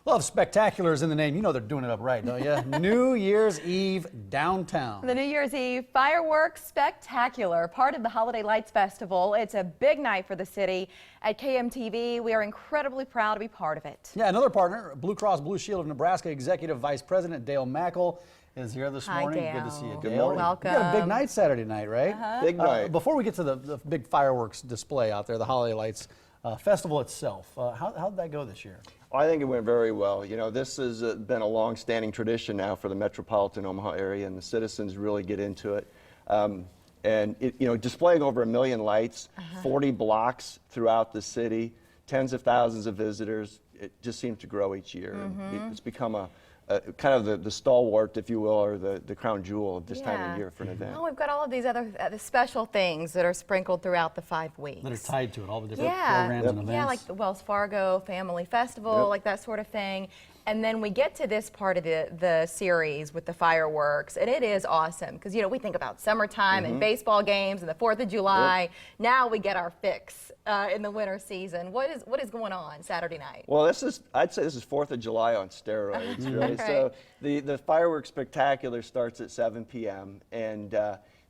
Well, if Spectaculars in the name, you know they're doing it up right, don't you? New Year's Eve downtown. The New Year's Eve Fireworks Spectacular, part of the Holiday Lights Festival. It's a big night for the city. At KMTV, we are incredibly proud to be part of it. Yeah, another partner, Blue Cross Blue Shield of Nebraska Executive Vice President Dale Mackel is here this morning. Dale. Good to see you, Dale. Good morning. Welcome. You got a big night Saturday night, right? Big night. Before we get to the big fireworks display out there, the Holiday Lights Festival itself, how did that go this year? I think it went very well. You know, this has been a long-standing tradition now for the metropolitan Omaha area, and the citizens really get into it. And displaying over 1 million lights, 40 blocks throughout the city, tens of thousands of visitors. It just seems to grow each year. And it's become a kind of the stalwart, if you will, or the crown jewel of this time of year for an event. Oh, we've got all of these other special things that are sprinkled throughout the 5 weeks. That are tied to it, all the different programs and events. Yeah, like the Wells Fargo Family Festival, like that sort of thing. And then we get to this part of the series with the fireworks, and it is awesome because, you know, we think about summertime and baseball games and the 4th of July. Now we get our fix in the winter season. What is going on Saturday night? Well, I'd say this is 4th of July on steroids, really. So the fireworks spectacular starts at 7 p.m. and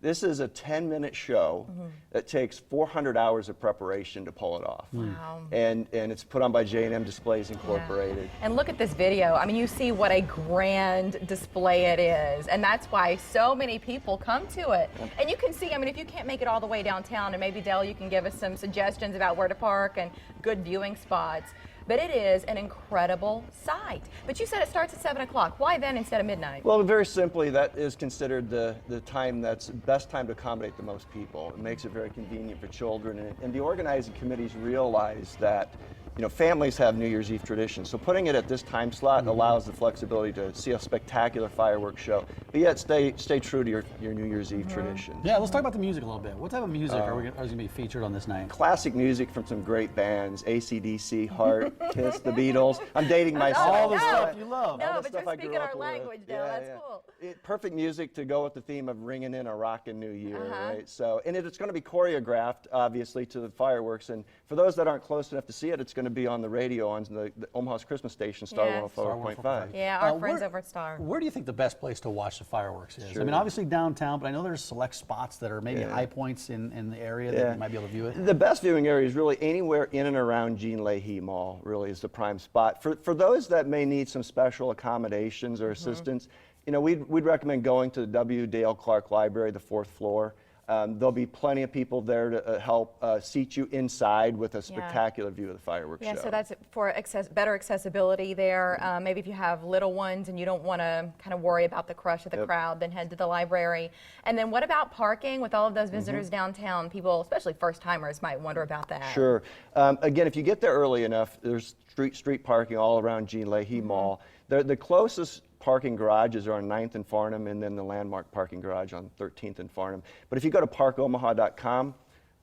this is a 10-minute show that takes 400 hours of preparation to pull it off. Wow. And it's put on by J&M Displays Incorporated. Yeah. And look at this video. I mean, you see what a grand display it is. And that's why so many people come to it. And you can see, I mean, if you can't make it all the way downtown, and maybe, Dale, you can give us some suggestions about where to park and good viewing spots. But it is an incredible sight. But you said it starts at 7 o'clock. Why then instead of midnight? Well, very simply, that is considered the time that's best time to accommodate the most people. It makes it very convenient for children. And the organizing committees realize that, you know, families have New Year's Eve traditions. So putting it at this time slot allows the flexibility to see a spectacular fireworks show, but yet stay true to your New Year's Eve traditions. Yeah, let's talk about the music a little bit. What type of music are going to be featured on this night? Classic music from some great bands, AC/DC, Heart, Kiss, the Beatles. I'm dating myself. All the stuff you love. No, but you're speaking our language, Dale. That's cool. Perfect music to go with the theme of ringing in a rockin' New Year, right? So, and it's going to be choreographed, obviously, to the fireworks. And for those that aren't close enough to see it, it's going to be on the radio on the Omaha's Christmas station, Star 104.5. Yeah, our friends over at Star. Where do you think the best place to watch the fireworks is? Sure. I mean, obviously downtown, but I know there's select spots that are maybe high points in the area that you might be able to view it. The best viewing area is really anywhere in and around Gene Leahy Mall, really is the prime spot. For those that may need some special accommodations or assistance, you know, we'd recommend going to the W. Dale Clark Library, the 4th floor. There'll be plenty of people there to help seat you inside with a spectacular view of the fireworks show. Yeah, so that's for better accessibility there. Maybe if you have little ones and you don't want to kind of worry about the crush of the crowd, then head to the library. And then what about parking with all of those visitors downtown? People, especially first-timers, might wonder about that. Sure. Again, if you get there early enough, there's street parking all around Gene Leahy Mall. The closest parking garages are on 9th and Farnam, and then the landmark parking garage on 13th and Farnam. But if you go to parkomaha.com,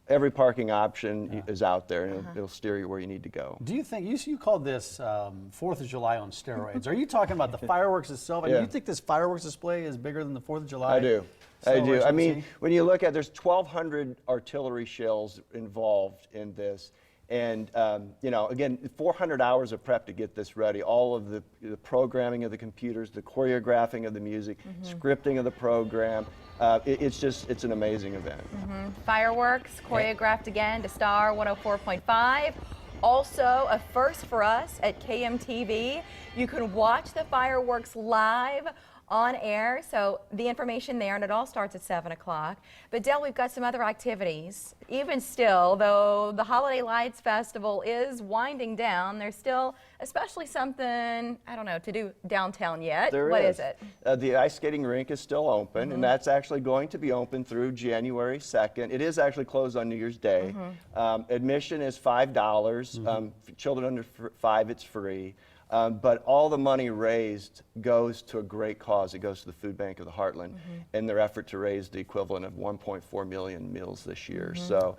every parking option is out there, and it'll steer you where you need to go. Do you think, you called this 4th of July on steroids. Are you talking about the fireworks itself? And do you think this fireworks display is bigger than the 4th of July? I do. I mean, when you look at, there's 1,200 artillery shells involved in this. And, you know, again, 400 hours of prep to get this ready. All of the programming of the computers, the choreographing of the music, scripting of the program. It's an amazing event. Fireworks, choreographed again to Star 104.5. Also, a first for us at KMTV. You can watch the fireworks live on air, so the information there, and it all starts at 7 o'clock. But Dale, we've got some other activities. Even still, though the Holiday Lights Festival is winding down, there's still especially something, I don't know, to do downtown yet. What is it? The ice skating rink is still open, and that's actually going to be open through January 2nd. It is actually closed on New Year's Day. Admission is $5. Children under 5, it's free. But all the money raised goes to a great cause. It goes to the Food Bank of the Heartland in their effort to raise the equivalent of 1.4 million meals this year. So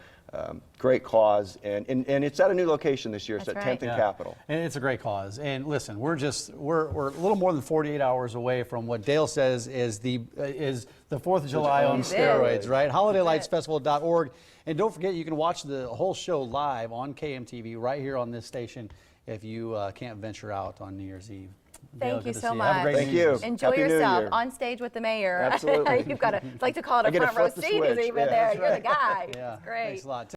great cause, and it's at a new location this year. It's at 10th and Capitol. And it's a great cause. And listen, we're a little more than 48 hours away from what Dale says is the 4th of July on steroids, right? HolidayLightsFestival.org. And don't forget, you can watch the whole show live on KMTV right here on this station if you can't venture out on New Year's Eve. Thank Dale, you good to so see Have a much. great Thank New you. Year's. Enjoy Happy New yourself Year. on stage with the mayor. Absolutely. You've got to like to call it I a get to front row flip the seat. Is switch. even Yeah, there. that's You're the right. guy. Yeah, It's great. thanks a lot.